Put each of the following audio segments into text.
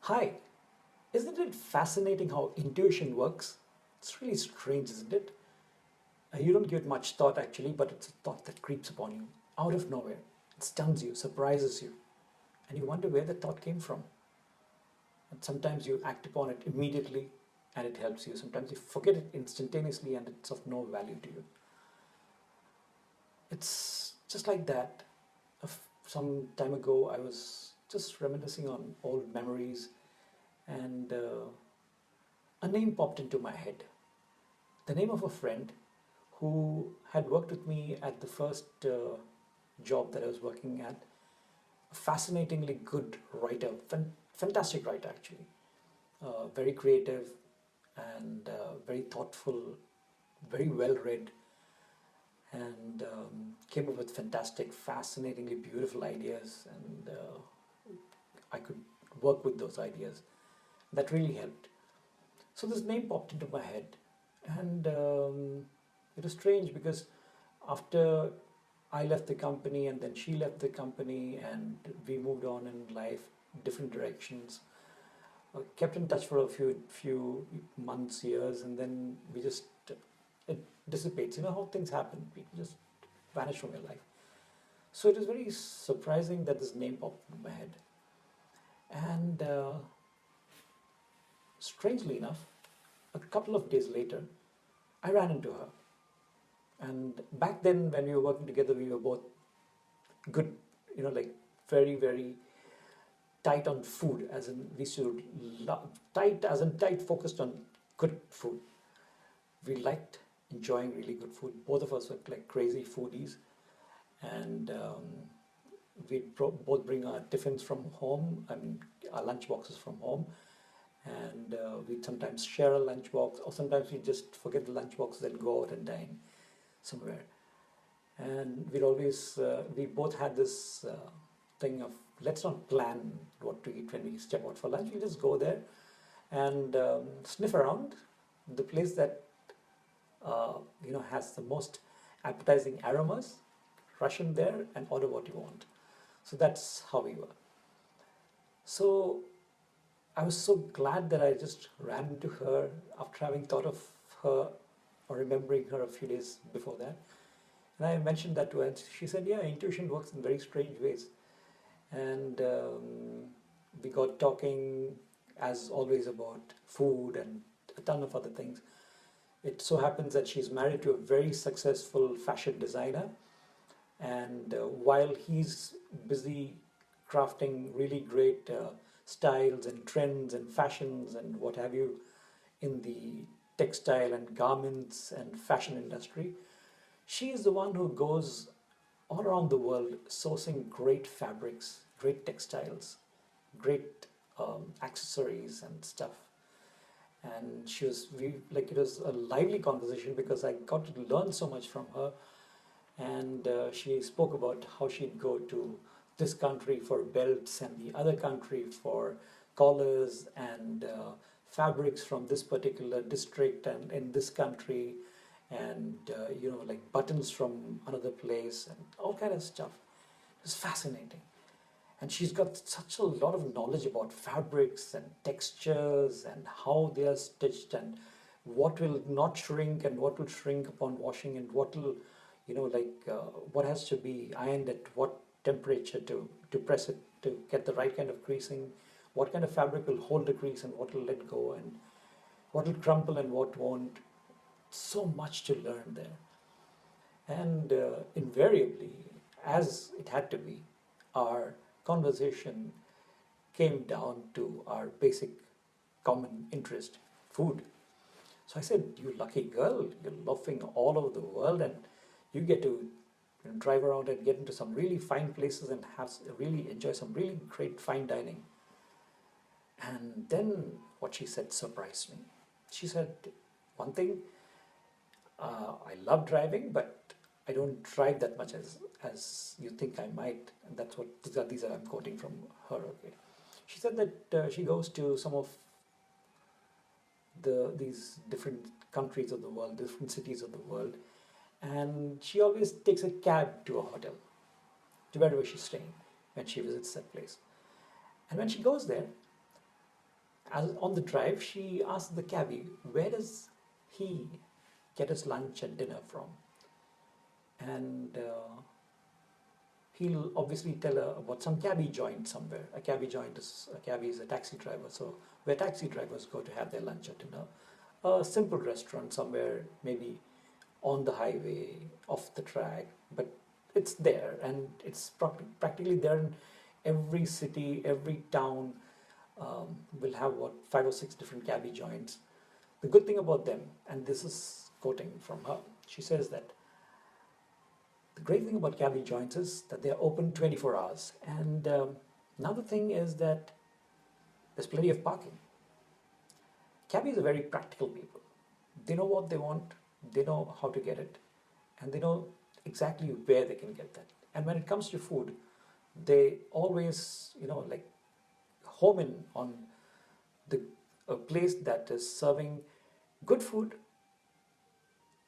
Hi, isn't it fascinating how intuition works? It's really strange, isn't it? You don't give it much thought actually, but it's a thought that creeps upon you out of nowhere. It stuns you, surprises you, and you wonder where the thought came from. And sometimes you act upon it immediately and it helps you. Sometimes you forget it instantaneously and it's of no value to you. It's just like that. Some time ago, I was just reminiscing on old memories and a name popped into my head. The name of a friend who had worked with me at the first job that I was working at. A fascinatingly good writer, fantastic writer actually, very creative and very thoughtful, very well read, and came up with fantastic, fascinatingly beautiful ideas, and I could work with those ideas. That really helped. So this name popped into my head, and it was strange because after I left the company and then she left the company and we moved on in life, different directions. Kept in touch for a few months, years, and then we just it dissipates. You know how things happen. People just vanish from your life. So it was very surprising that this name popped into my head, and strangely enough, a couple of days later, I ran into her. And back then, when we were working together, we were both good, like very, very tight on food, as in we should tight, as in tight focused on good food. We liked enjoying really good food. Both of us were like crazy foodies, and we'd both bring our tiffins from home. I mean, our lunch boxes from home, and we'd sometimes share a lunchbox, or sometimes we'd just forget the lunchboxes and go out and dine somewhere. And we both had this thing of let's not plan what to eat when we step out for lunch. We just go there and sniff around the place that has the most appetizing aromas. Rush in there and order what you want. So that's how we were. So I was so glad that I just ran into her after having thought of her or remembering her a few days before that. And I mentioned that to her, and she said, "Yeah, intuition works in very strange ways." And we got talking, as always, about food and a ton of other things. It so happens that she's married to a very successful fashion designer, and while he's busy crafting really great styles and trends and fashions and what have you in the textile and garments and fashion industry, she is the one who goes all around the world sourcing great fabrics, great textiles, great accessories and stuff. And it was a lively conversation because I got to learn so much from her. And she spoke about how she'd go to this country for belts and the other country for collars and fabrics from this particular district and in this country, and like buttons from another place and all kind of stuff. It was fascinating. And she's got such a lot of knowledge about fabrics and textures and how they are stitched and what will not shrink and what will shrink upon washing and what will, what has to be ironed at what temperature to press it to get the right kind of creasing, what kind of fabric will hold the crease and what will let go, and what will crumple and what won't. So much to learn there. And invariably, as it had to be, our conversation came down to our basic common interest, food. So I said, "You lucky girl, you're loafing all over the world and you get to drive around and get into some really fine places and really enjoy some really great fine dining." And then what she said surprised me. She said, "One thing, I love driving, but I don't drive that much as you think I might." And that's what these are I'm quoting from her. Okay, she said that she goes to some of these different countries of the world, different cities of the world, and she always takes a cab to a hotel, to wherever she's staying when she visits that place. And when she goes there, as on the drive, she asked the cabbie, where does he get his lunch and dinner from? And he'll obviously tell her about some cabbie joint somewhere. A cabbie is a taxi driver, so where taxi drivers go to have their lunch or dinner. A simple restaurant somewhere, maybe on the highway, off the track, but it's there, and it's practically there in every city, every town. Will have what, 5 or 6 different cabbie joints. The good thing about them, and this is quoting from her, she says that the great thing about cabbie joints is that they're open 24 hours. And another thing is that there's plenty of parking. Cabbies are very practical people. They know what they want, they know how to get it, and they know exactly where they can get that. And when it comes to food, they always, like home in on a place that is serving good food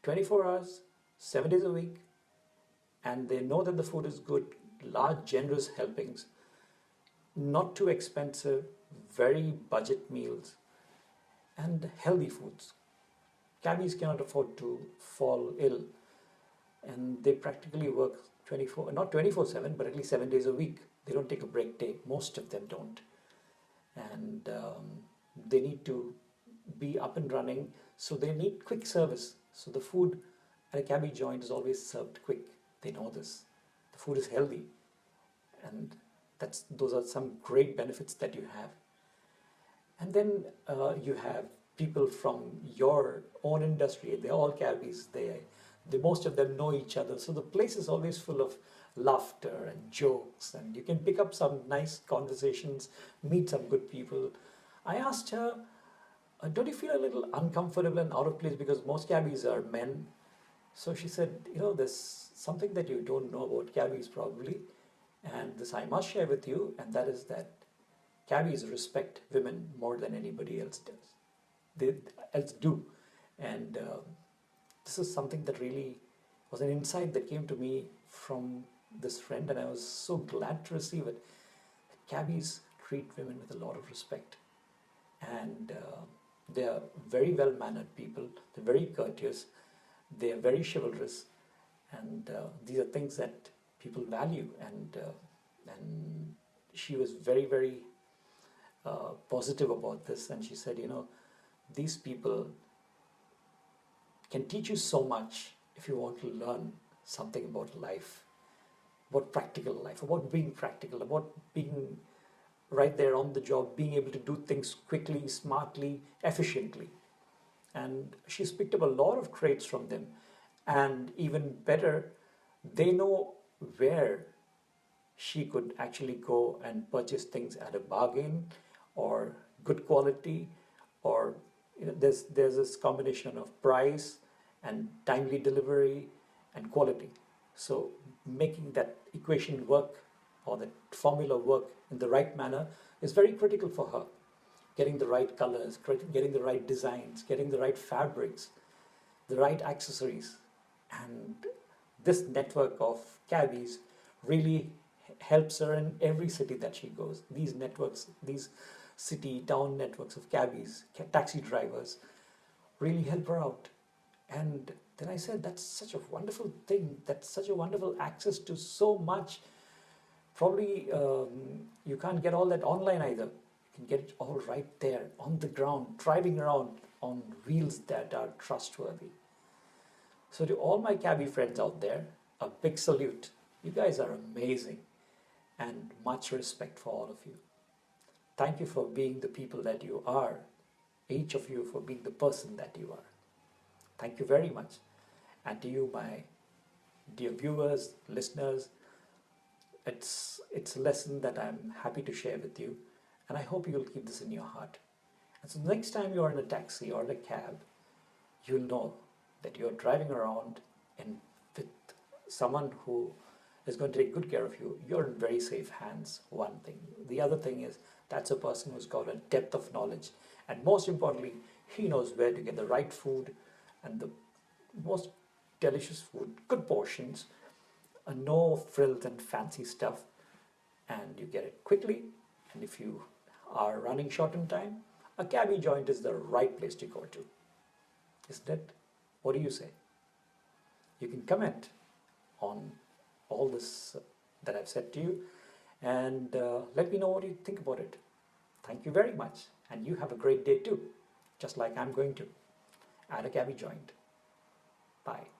24 hours, 7 days a week, and they know that the food is good, large, generous helpings, not too expensive, very budget meals, and healthy foods. Cabbies cannot afford to fall ill, and they practically work 24, not 24/7, but at least 7 days a week. They don't take a break day. Most of them don't. And they need to be up and running, so they need quick service. So the food at a cabbie joint is always served quick. They know this. The food is healthy, and those are some great benefits that you have. And then you have people from your own industry. They're all cabbies. Most of them know each other. So the place is always full of laughter and jokes, and you can pick up some nice conversations, meet some good people. I asked her, don't you feel a little uncomfortable and out of place because most cabbies are men? So she said, there's something that you don't know about cabbies probably, and this I must share with you, and that is that cabbies respect women more than anybody else does. They else do. And this is something that really was an insight that came to me from this friend, and I was so glad to receive it. Cabbies treat women with a lot of respect, and they are very well-mannered people. They're very courteous. They are very chivalrous, and these are things that people value. And she was very, very positive about this, and she said, these people can teach you so much if you want to learn something about life, about practical life, about being practical, about being right there on the job, being able to do things quickly, smartly, efficiently. And she's picked up a lot of traits from them. And even better, they know where she could actually go and purchase things at a bargain or good quality, or there's this combination of price and timely delivery and quality. So making that equation work, or that formula work in the right manner, is very critical for her. Getting the right colors, getting the right designs, getting the right fabrics, the right accessories. And this network of cabbies really helps her in every city that she goes. These networks, these city, town networks of cabbies, taxi drivers, really help her out. And then I said, that's such a wonderful thing. That's such a wonderful access to so much. Probably you can't get all that online either. You can get it all right there on the ground, driving around on wheels that are trustworthy. So to all my cabbie friends out there, a big salute. You guys are amazing, and much respect for all of you. Thank you for being the people that you are. Each of you for being the person that you are. Thank you very much. And to you, my dear viewers, listeners, it's a lesson that I'm happy to share with you, and I hope you'll keep this in your heart. And so next time you're in a taxi or in a cab, you'll know that you're driving around and with someone who is going to take good care of you. You're in very safe hands, one thing. The other thing is, that's a person who's got a depth of knowledge, and most importantly, he knows where to get the right food and the most delicious food, good portions, no frills and fancy stuff, and you get it quickly. And if you are running short in time, a cabbie joint is the right place to go to, isn't it? What do you say? You can comment on all this that I've said to you, and let me know what you think about it. Thank you very much, and you have a great day too, just like I'm going to, at a cabbie joint. Bye.